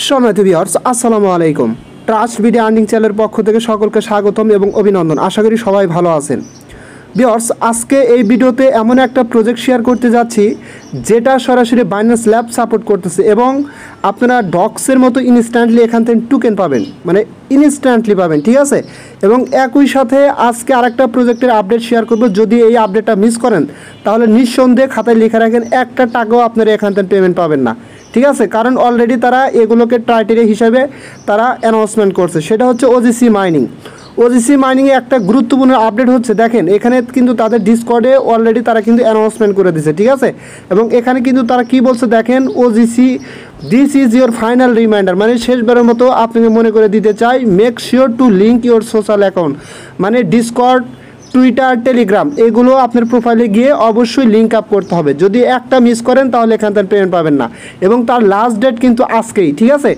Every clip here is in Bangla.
সম্মানিত ভিউয়ার্স, আসসালামু আলাইকুম। ট্রাস্ট ভিডিও আর্নিং চ্যানেলের পক্ষ থেকে সকলকে স্বাগতম এবং অভিনন্দন। আশা করি সবাই ভালো আছেন। ভিউয়ার্স, আজকে এই ভিডিওতে এমন একটা প্রজেক্ট শেয়ার করতে যাচ্ছি যেটা সরাসরি বাইন্যান্স ল্যাব সাপোর্ট করতেছে এবং আপনারা ডক্সের মতো ইনস্ট্যান্টলি এখান থেকে টোকেন পাবেন, মানে ইনস্ট্যান্টলি পাবেন, ঠিক আছে। এবং একই সাথে আজকে আরেকটা প্রজেক্টের আপডেট শেয়ার করব। যদি এই আপডেটটা মিস করেন তাহলে নিঃসন্দেহে খাতায় লিখে রাখেন, একটা টাকাও আপনারা এখান থেকে পেমেন্ট পাবেন না, ঠিক আছে। কারণ অলরেডি তারা এগুলোকে ক্রাইটেরিয়া হিসাবে তারা অ্যানাউন্সমেন্ট করছে, সেটা হচ্ছে ওজিসি মাইনিং। ওজিসি মাইনিংয়ে একটা গুরুত্বপূর্ণ আপডেট হচ্ছে, দেখেন এখানে কিন্তু তাদের ডিসকর্ডে অলরেডি তারা কিন্তু অ্যানাউন্সমেন্ট করে দিয়েছে, ঠিক আছে। এবং এখানে কিন্তু তারা কি বলছে দেখেন, OGC this is your final reminder, মানে শেষবারের মতো আপনাকে মনে করে দিতে চাই, make sure to link your social account, মানে ডিসকর্ড, টুইটার, টেলিগ্রাম, এগুলো আপনার প্রোফাইলে গিয়ে অবশ্যই লিঙ্ক আপ করতে হবে। যদি একটা মিস করেন তাহলে এখান থেকে পেমেন্ট পাবেন না। এবং তার লাস্ট ডেট কিন্তু আজকেই, ঠিক আছে।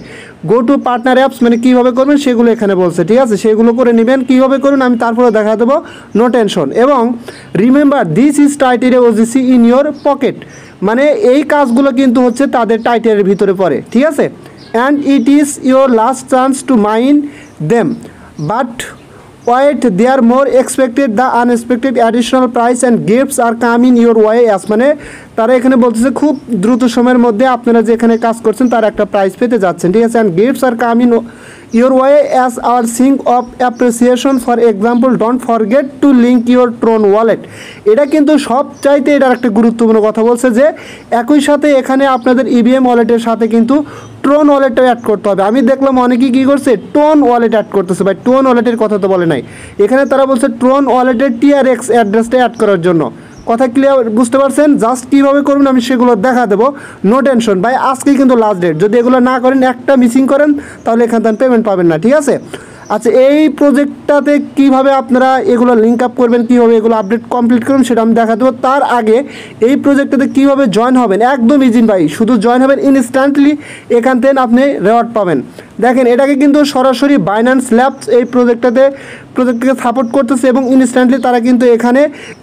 গো টু পার্টনার অ্যাপস, মানে কীভাবে করবেন সেগুলো এখানে বলছে, ঠিক আছে। সেগুলো করে নেবেন, কীভাবে করুন আমি তারপরে দেখা দেবো, নো টেনশন। এবং রিমেম্বার দিস ইজ টাইটেরিয়া ওজিসি ইন ইয়োর পকেট, মানে এই কাজগুলো কিন্তু হচ্ছে তাদের টাইটেলের ভিতরে পড়ে, ঠিক আছে। And it is your last chance to mine them, but wait there more expected the unexpected additional price and gifts are come in your way as, মানে তারা এখানে বলতেছে খুব দ্রুত সময়ের মধ্যে আপনারা যেখানে কাজ করছেন তার একটা প্রাইস পেতে যাচ্ছেন, ঠিক আছে। And gifts are come in your way as our sign of appreciation. For example, don't forget to link your Tron wallet. এটা কিন্তু সবচাইতে এটার একটা গুরুত্বপূর্ণ কথা বলছে যে একই সাথে এখানে আপনাদের ইভিএম ওয়ালেটের সাথে কিন্তু ট্রোন ওয়ালেটটা অ্যাড করতে হবে। আমি দেখলাম অনেকেই কী করছে, টোন ওয়ালেট অ্যাড করতেছে, ভাই টোন ওয়ালেটের কথা তো বলে নাই এখানে। তারা বলছে ট্রোন ওয়ালেটের টিআরএক্স অ্যাড্রেসটা অ্যাড করার জন্য। কথা ক্লিয়ার, বুঝতে পারছেন? জাস্ট কীভাবে করবেন আমি সেগুলো দেখা দেবো, নো টেনশন ভাই। আজকেই কিন্তু লাস্ট ডেট, যদি এগুলো না করেন, একটা মিসিং করেন, তাহলে এখান থেকে পেমেন্ট পাবেন না, ঠিক আছে। আচ্ছা, এই প্রজেক্টটাতে কীভাবে আপনারা এগুলো লিঙ্ক আপ করবেন, কীভাবে এগুলো আপডেট কমপ্লিট করবেন সেটা আমি দেখা দেবো। তার আগে এই প্রজেক্টটাতে কীভাবে জয়েন হবেন, একদম ইজি ভাই, শুধু জয়েন হবেন, ইনস্ট্যান্টলি এখান থেকে আপনি রেওয়ার্ড পাবেন। দেখেন এটাকে কিন্তু সরাসরি বাইন্যান্স ল্যাবস এই প্রজেক্টটাকে সাপোর্ট করতেছে এবং ইনস্ট্যান্টলি তারা কিন্তু এখানে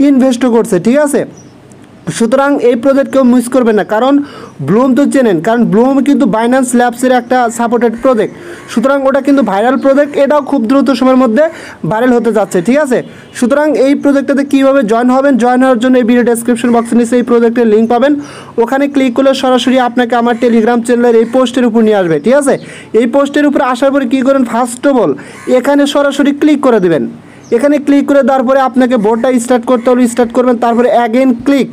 ইনভেস্টও করছে, ঠিক আছে। সুতরাং এই প্রজেক্ট কেউ মিস করবেন না, কারণ ব্লুম তো চেনেন, কারণ ব্লুম কিন্তু বাইন্যান্স ল্যাবসের একটা সাপোর্টেড প্রজেক্ট। সুতরাং ওটা কিন্তু ভাইরাল প্রজেক্ট, এটাও খুব দ্রুত সময়ের মধ্যে ভাইরাল হতে যাচ্ছে, ঠিক আছে। সুতরাং এই প্রজেক্টটাতে কীভাবে জয়েন হবেন, জয়েন হওয়ার জন্য এই ভিডিও ডেসক্রিপশন বক্সে নিচে এই প্রজেক্টের লিঙ্ক পাবেন। ওখানে ক্লিক করলে সরাসরি আপনাকে আমার টেলিগ্রাম চ্যানেলের এই পোস্টের উপর নিয়ে আসবে, ঠিক আছে। এই পোস্টের উপরে আসার পরে কী করেন, ফার্স্ট অফ অল এখানে সরাসরি ক্লিক করে দেবেন। এখানে ক্লিক করে দেওয়ার পরে আপনাকে বোর্ডটা স্টার্ট করতে হলে স্টার্ট করবেন, তারপরে অ্যাগেন ক্লিক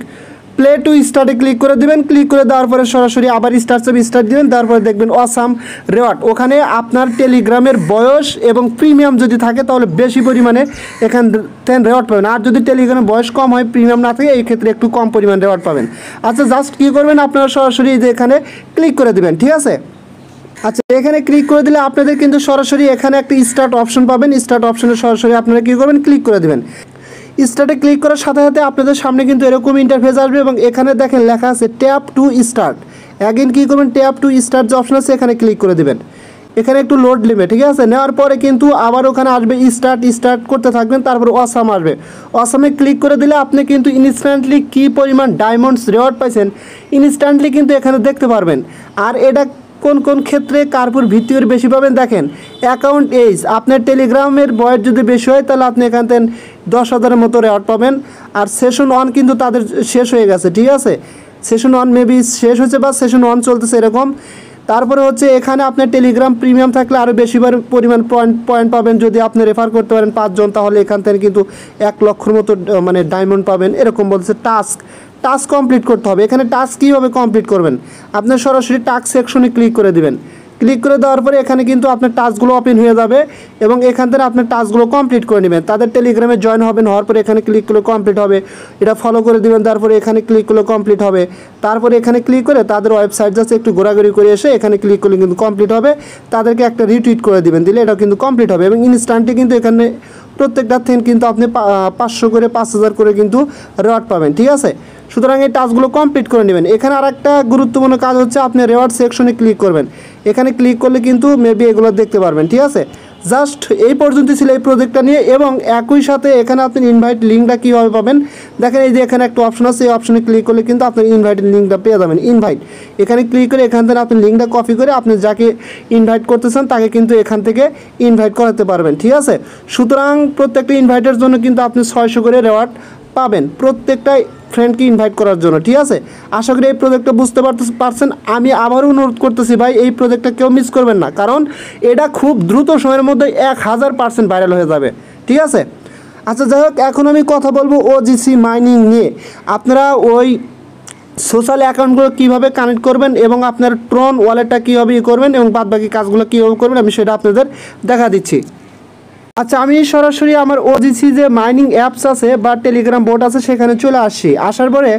প্লে টু স্টার্টে ক্লিক করে দেবেন। ক্লিক করে দেওয়ার পরে সরাসরি আবার স্টার্ট দেবেন, তারপরে দেখবেন অসাম রেওয়ার্ড। ওখানে আপনার টেলিগ্রামের বয়স এবং প্রিমিয়াম যদি থাকে তাহলে বেশি পরিমাণে এখান থেকে রেওয়ার্ড পাবেন, আর যদি টেলিগ্রামের বয়স কম হয়, প্রিমিয়াম না থাকে, এই ক্ষেত্রে একটু কম পরিমাণ রেওয়ার্ড পাবেন। আচ্ছা, জাস্ট কী করবেন, আপনারা সরাসরি যে এখানে ক্লিক করে দেবেন, ঠিক আছে। আচ্ছা, এখানে ক্লিক করে দিলে আপনাদের কিন্তু সরাসরি এখানে একটা স্টার্ট অপশন পাবেন। স্টার্ট অপশনে সরাসরি আপনারা কী করবেন, ক্লিক করে দেবেন। স্টার্টে ক্লিক করার সাথে সাথে আপনাদের সামনে কিন্তু এরকম ইন্টারফেস আসবে এবং এখানে দেখেন লেখা আছে ট্যাপ টু স্টার্ট। অ্যাগেন কী করবেন, ট্যাপ টু স্টার্ট যে অপশন আছে এখানে ক্লিক করে দেবেন। এখানে একটু লোড নেবে, ঠিক আছে। নেওয়ার পরে কিন্তু আবার ওখানে আসবে স্টার্ট করতে থাকবেন, তারপর অসাম আসবে। অসামে ক্লিক করে দিলে আপনি কিন্তু ইনস্ট্যান্টলি কী পরিমাণ ডায়মন্ডস রেওয়ার্ড পাইছেন ইনস্ট্যান্টলি কিন্তু এখানে দেখতে পারবেন। আর এটা কোন কোন ক্ষেত্রে কারপুর ভিত্তি করে বেশি পাবেন দেখেন, অ্যাকাউন্ট এইজ, আপনার টেলিগ্রামের বয়স যদি বেশি হয় তাহলে আপনি এখান থেকে 10,000-এর মতো রেওয়ার্ড পাবেন। আর সেশন 1 কিন্তু তাদের শেষ হয়ে গেছে, ঠিক আছে। সেশন 1 মেবি শেষ হয়েছে বা সেশন 1 চলতেছে এরকম। তারপরে হচ্ছে এখানে আপনার টেলিগ্রাম প্রিমিয়াম থাকলে আরও বেশি পরিমাণ পয়েন্ট পাবেন। যদি আপনি রেফার করতে পারেন 5 জন, তাহলে এখান থেকে কিন্তু 1 লক্ষর মতো মানে ডায়মন্ড পাবেন, এরকম বলছে। টাস্ক কমপ্লিট করতে হবে। এখানে টাস্ক কীভাবে কমপ্লিট করবেন, আপনার সরাসরি টাস্ক সেকশনে ক্লিক করে দিবেন। ক্লিক করে দেওয়ার পরে এখানে কিন্তু আপনার টাস্কগুলো ওপেন হয়ে যাবে এবং এখান থেকে আপনার টাস্কগুলো কমপ্লিট করে নেবেন। তাদের টেলিগ্রামে জয়েন হবেন, হওয়ার পরে এখানে ক্লিক করলে কমপ্লিট হবে, এটা ফলো করে দেবেন। তারপরে এখানে ক্লিক করলে কমপ্লিট হবে। তারপরে এখানে ক্লিক করে তাদের ওয়েবসাইট যাচ্ছে একটু ঘোরাঘুরি করে এসে এখানে ক্লিক করলে কিন্তু কমপ্লিট হবে। তাদেরকে একটা রিটুইট করে দিবেন, দিলে এটাও কিন্তু কমপ্লিট হবে এবং ইনস্ট্যান্টলি কিন্তু এখানে প্রত্যেকটা থেকে কিন্তু আপনি 500 করে 5,000 করে কিন্তু রেওয়ার্ড পাবেন, ঠিক আছে। সুতরাং এই টাস্কগুলো কমপ্লিট করে নেবেন। এখানে আর একটা গুরুত্বপূর্ণ কাজ হচ্ছে আপনি রেওয়ার্ড সেকশনে ক্লিক করবেন। এখানে ক্লিক করলে কিন্তু মেবি এগুলো দেখতে পারবেন, ঠিক আছে। জাস্ট এই পর্যন্ত ছিল এই প্রজেক্টটা নিয়ে। এবং একই সাথে এখানে আপনি ইনভাইট লিঙ্কটা কীভাবে পাবেন দেখেন, এই যে এখানে একটা অপশন আছে, এই অপশনে ক্লিক করলে কিন্তু আপনি ইনভাইটের লিঙ্কটা পেয়ে যাবেন। ইনভাইট এখানে ক্লিক করে এখান থেকে আপনি লিঙ্কটা কপি করে আপনি যাকে ইনভাইট করতেছেন তাকে কিন্তু এখান থেকে ইনভাইট করাতে পারবেন, ঠিক আছে। সুতরাং প্রত্যেকটা ইনভাইটের জন্য কিন্তু আপনি 600 করে রেওয়ার্ড পাবেন প্রত্যেকটা ফ্রেন্ডকে ইনভাইট করার জন্য, ঠিক আছে। আশা করি এই প্রজেক্টটা বুঝতে পারছেন। আমি আবারও অনুরোধ করতেছি ভাই, এই প্রজেক্টটা কেউ মিস করবেন না, কারণ এটা খুব দ্রুত সময়ের মধ্যে 1000% ভাইরাল হয়ে যাবে, ঠিক আছে। আচ্ছা যাই হোক, এখন আমি কথা বলবো ওজিসি মাইনিং নিয়ে। আপনারা ওই সোশ্যাল অ্যাকাউন্টগুলো কীভাবে কানেক্ট করবেন এবং আপনার ট্রন ওয়ালেটটা কীভাবে করবেন এবং বাদবাকি কাজগুলো কীভাবে করবেন আমি সেটা আপনাদের দেখা দিচ্ছি। আচ্ছা, আমি সরাসরি আমার ওজিসি যে মাইনিং অ্যাপস আছে বা টেলিগ্রাম বোট আছে সেখানে চলে আসছি। আসার পরে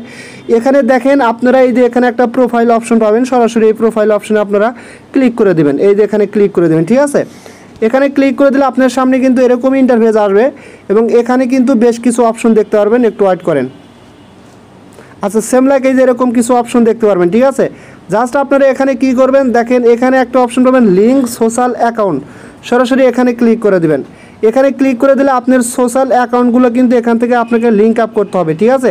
এখানে দেখেন আপনারা এই যে এখানে একটা প্রোফাইল অপশন পাবেন, সরাসরি এই প্রোফাইল অপশনে আপনারা ক্লিক করে দেবেন। এই যে এখানে ক্লিক করে দেবেন, ঠিক আছে। এখানে ক্লিক করে দিলে আপনার সামনে কিন্তু এরকম ইন্টারফেস আসবে এবং এখানে কিন্তু বেশ কিছু অপশন দেখতে পারবেন, একটু ওয়েট করেন। আচ্ছা, সেম লাইক এই যে এরকম কিছু অপশন দেখতে পারবেন, ঠিক আছে। জাস্ট আপনারা এখানে কি করবেন দেখেন, এখানে একটা অপশন পাবেন লিঙ্ক সোশ্যাল অ্যাকাউন্ট, সরাসরি এখানে ক্লিক করে দিবেন। এখানে ক্লিক করে দিলে আপনার সোশ্যাল অ্যাকাউন্টগুলো কিন্তু এখান থেকে আপনাকে লিঙ্ক আপ করতে হবে, ঠিক আছে।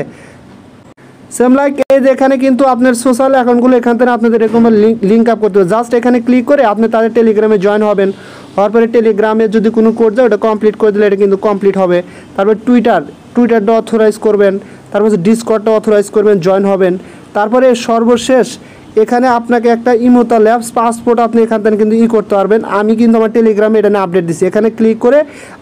সেম লাইক এই যে এখানে কিন্তু আপনার সোশ্যাল অ্যাকাউন্টগুলো এখান থেকে আপনাদের এরকম লিঙ্ক আপ করতে হবে। জাস্ট এখানে ক্লিক করে আপনি তাদের টেলিগ্রামে জয়েন হবেন। হওয়ার পরে টেলিগ্রামে যদি কোনো কোড যায় ওটা কমপ্লিট করে দিলে এটা কিন্তু কমপ্লিট হবে। তারপর টুইটারটা অথরাইজ করবেন, তারপর ডিসকর্ডটা অথরাইজ করবেন, জয়েন হবেন। তারপরে সর্বশেষ এখানে আপনাকে একটা ইমোতা ল্যাবস পাসপোর্ট আপনি এখান থেকে কিন্তু করতে পারবেন। আমি কিন্তু আমার টেলিগ্রামে এটা নিয়ে আপডেট দিচ্ছি। এখানে ক্লিক করে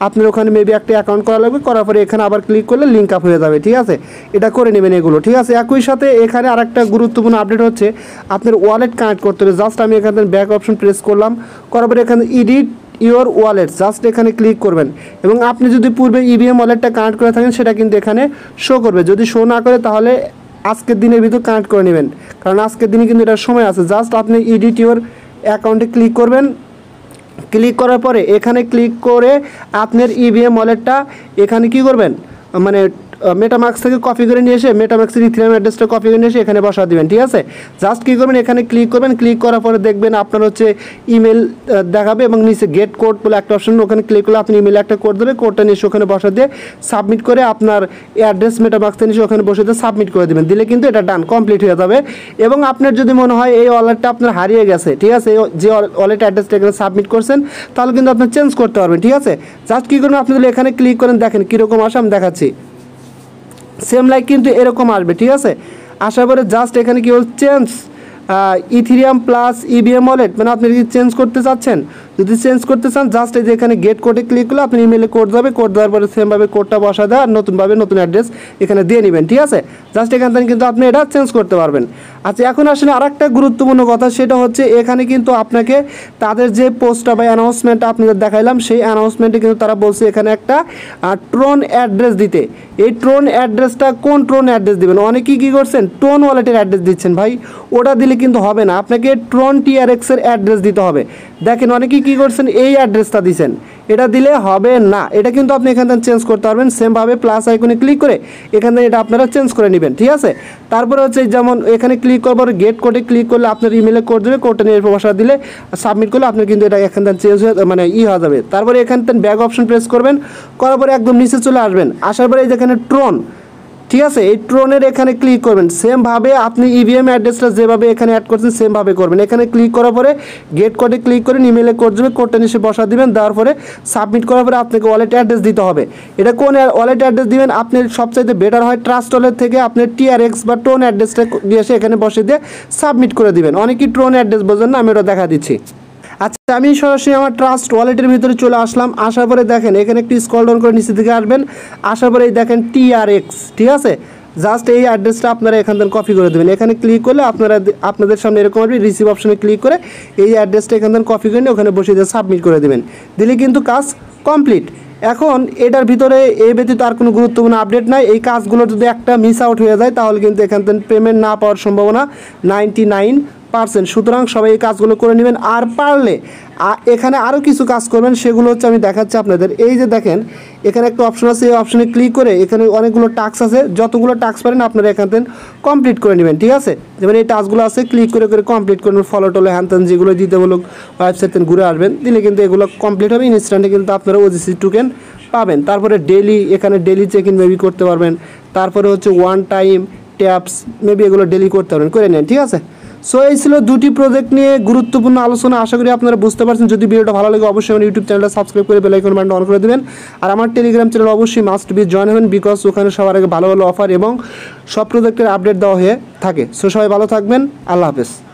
আপনার ওখানে মেবি একটা অ্যাকাউন্ট করা লাগবে, করার পরে এখানে আবার ক্লিক করলে লিঙ্ক আপ হয়ে যাবে, ঠিক আছে। এটা করে নেবেন এগুলো, ঠিক আছে। একই সাথে এখানে আরেকটা গুরুত্বপূর্ণ আপডেট হচ্ছে আপনার ওয়ালেট কানেক্ট করতে হবে। জাস্ট আমি এখান থেকে ব্যাক অপশন প্রেস করলাম, করার পরে এখানে এডিট ইওর ওয়ালেট জাস্ট এখানে ক্লিক করবেন এবং আপনি যদি পূর্বে ইভিএম ওয়ালেটটা কানেক্ট করে থাকেন সেটা কিন্তু এখানে শো করবে। যদি শো না করে তাহলে আজকের দিনের ভিতর কানেক্ট করে নেবেন, কারণ আজকের দিনে কিন্তু এটার সময় আছে। জাস্ট আপনি এডিট ইওর অ্যাকাউন্টে ক্লিক করবেন। ক্লিক করার পরে এখানে ক্লিক করে আপনার ইভিএম ওয়ালেটটা এখানে কি করবেন, মানে মেটামাক্স থেকে কপি করে নিয়ে এসে মেটামাক্সের ইথিরিয়াম অ্যাড্রেসটা কপি করে নিয়ে এসে এখানে বসা দিবেন, ঠিক আছে। জাস্ট কী করবেন, এখানে ক্লিক করবেন। ক্লিক করার পরে দেখবেন আপনার হচ্ছে ইমেল দেখাবে এবং নিচে গেট কোড বলে একটা অপশন, ওখানে ক্লিক করলে আপনি ইমেলে একটা কোড দেবে, কোডটা নিয়ে এসে ওখানে বসা দিয়ে সাবমিট করে আপনার অ্যাড্রেস মেটামাক্সে নিয়ে এসে ওখানে বসে দিয়ে সাবমিট করে দেবেন। দিলে কিন্তু এটা ডান কমপ্লিট হয়ে যাবে। এবং আপনার যদি মনে হয় এই ওয়ালেটটা আপনার হারিয়ে গেছে, ঠিক আছে, যে ওয়ালেট অ্যাড্রেসটা এখানে সাবমিট করছেন তাহলে কিন্তু আপনি চেঞ্জ করতে পারবেন, ঠিক আছে। জাস্ট কী করবেন, আপনি যদি এখানে ক্লিক করেন দেখেন কীরকম আসে আমি দেখাচ্ছি। সেম লাইক কিন্তু এরকম আসবে, ঠিক আছে। আসার পরে জাস্ট এখানে কি বল change Ethereum plus EVM wallet, মানে আপনি কি চেঞ্জ করতে চাচ্ছেন, যদি চেঞ্জ করতে চান জাস্ট এই যে এখানে গেট কোডে ক্লিক করলে আপনি ইমেলে কোড যাবে, কোড দেওয়ার পরে সেমভাবে কোডটা বসা দেওয়া আর নতুনভাবে নতুন অ্যাড্রেস এখানে দিয়ে নেবেন, ঠিক আছে। জাস্ট এখান থেকে কিন্তু আপনি এটা চেঞ্জ করতে পারবেন। আচ্ছা, এখন আসলে আর একটা গুরুত্বপূর্ণ কথা, সেটা হচ্ছে এখানে কিন্তু আপনাকে তাদের যে পোস্টটা বা অ্যানাউন্সমেন্টটা আপনাদের দেখাইলাম সেই অ্যানাউন্সমেন্টে কিন্তু তারা বলছে এখানে একটা ট্রন অ্যাড্রেস দিতে। এই ট্রন অ্যাড্রেসটা কোন ট্রন অ্যাড্রেস দেবেন, অনেকেই কী করছেন ট্রন ওয়ালেটের অ্যাড্রেস দিচ্ছেন, ভাই ওটা দিলে কিন্তু হবে না, আপনাকে ট্রন টিআরএক্সের অ্যাড্রেস দিতে হবে। দেখেন অনেকেই কী করছেন এই অ্যাড্রেসটা দিচ্ছেন, এটা দিলে হবে না, এটা কিন্তু আপনি এখান থেকে চেঞ্জ করতে পারবেন। সেমভাবে প্লাস আইকনে ক্লিক করে এখান থেকে এটা আপনারা চেঞ্জ করে নেবেন, ঠিক আছে। তারপরে হচ্ছে যেমন এখানে ক্লিক করার পরে গেট কোডে ক্লিক করলে আপনার ইমেলে কোড দেবে, কোডটা নিয়ে বসা দিলে সাবমিট করলে আপনার কিন্তু এটা এখান থেকে চেঞ্জ হয়ে মানে হয়ে যাবে। তারপরে এখান থেকে ব্যাক অপশন প্রেস করবেন, করার পরে একদম নিচে চলে আসবেন। আসার পরে এই যেখানে ট্রন, ঠিক আছে, এই ট্রনের এখানে ক্লিক করবেন। সেমভাবে আপনি ইভিএম অ্যাড্রেসটা যেভাবে এখানে অ্যাড করছেন সেমভাবে করবেন। এখানে ক্লিক করার পরে গেট কোডে ক্লিক করে ইমেলে কোড দেবে, কোডটা নিচে বসা দিবেন, দেওয়ার পরে সাবমিট করার পরে আপনাকে ওয়ালেট অ্যাড্রেস দিতে হবে। এটা কোন ওয়ালেট অ্যাড্রেস দিবেন, আপনি সবচাইতে বেটার হয় ট্রাস্ট ওয়ালেট থেকে আপনি টিআরএক্স বা ট্রন অ্যাড্রেসটা দিয়ে এসে এখানে বসে দিয়ে সাবমিট করে দিবেন। অনেকেই ট্রন অ্যাড্রেস বোঝেন না, আমি ওটা দেখা দিচ্ছি। আচ্ছা, আমি সরাসরি আমার ট্রাস্ট ওয়ালেটের ভিতরে চলে আসলাম। আসার পরে দেখেন এখানে একটু স্ক্রল ডাউন করে নিচে দিকে আসবেন। আসার পরে দেখেন টিআরএক্স, ঠিক আছে। জাস্ট এই অ্যাড্রেসটা আপনারা এখান থেকে কপি করে দেবেন। এখানে ক্লিক করলে আপনাদের সামনে এরকম আসবে, রিসিভ অপশনে ক্লিক করে এই অ্যাড্রেসটা এখান থেকে কপি করে নিয়ে ওখানে বসে দিয়ে সাবমিট করে দেবেন, দিলে কিন্তু কাজ কমপ্লিট। এখন এটার ভিতরে এই ব্যতীত আর কোনো গুরুত্বপূর্ণ আপডেট নাই। এই কাজগুলো যদি একটা মিস আউট হয়ে যায় তাহলে কিন্তু এখান থেকে পেমেন্ট না পাওয়ার সম্ভাবনা 99%। পারছেন। সুতরাং সবাই এই কাজগুলো করে নেবেন। আর পারলে এখানে আরও কিছু কাজ করবেন, সেগুলো হচ্ছে আমি দেখাচ্ছি আপনাদের। এই যে দেখেন এখানে একটা অপশন আছে, এই অপশনে ক্লিক করে এখানে অনেকগুলো টাস্ক আছে, যতগুলো টাস্ক পারেন আপনারা এখান থেকে কমপ্লিট করে নেবেন, ঠিক আছে। যেমন এই টাস্কগুলো আছে, ক্লিক করে করে কমপ্লিট করবেন। ফলো টলো হ্যান ত্যান যেগুলো দিতে বলুক ওয়েবসাইট থেকে ঘুরে আসবেন, দিলে কিন্তু এগুলো কমপ্লিট হবে। ইনস্ট্যান্টে কিন্তু আপনারা ওজিসি টোকেন পাবেন। তারপরে ডেলি, এখানে ডেলি চেক ইন মেবি করতে পারবেন। তারপরে হচ্ছে ওয়ান টাইম ট্যাপস মেবি এগুলো ডেলি করতে পারবেন, করে নেন, ঠিক আছে। সো এই ছিল দুটি প্রজেক্ট নিয়ে গুরুত্বপূর্ণ আলোচনা। আশা করি আপনারা বুঝতে পারছেন। যদি ভিডিওটা ভালো লাগে অবশ্যই আমার ইউটিউব চ্যানেলটা সাবস্ক্রাইব করে বেল আইকন বাটনটা অন করে দেবেন। আর আমার টেলিগ্রাম চ্যানেল অবশ্যই মাস্ট বি জয়েন হবেন, বিকজ ওখানে সবার আগে ভালো ভালো অফার এবং সব প্রজেক্টের আপডেট দেওয়া হয়ে থাকে। সো সবাই ভালো থাকবেন, আল্লাহ হাফেজ।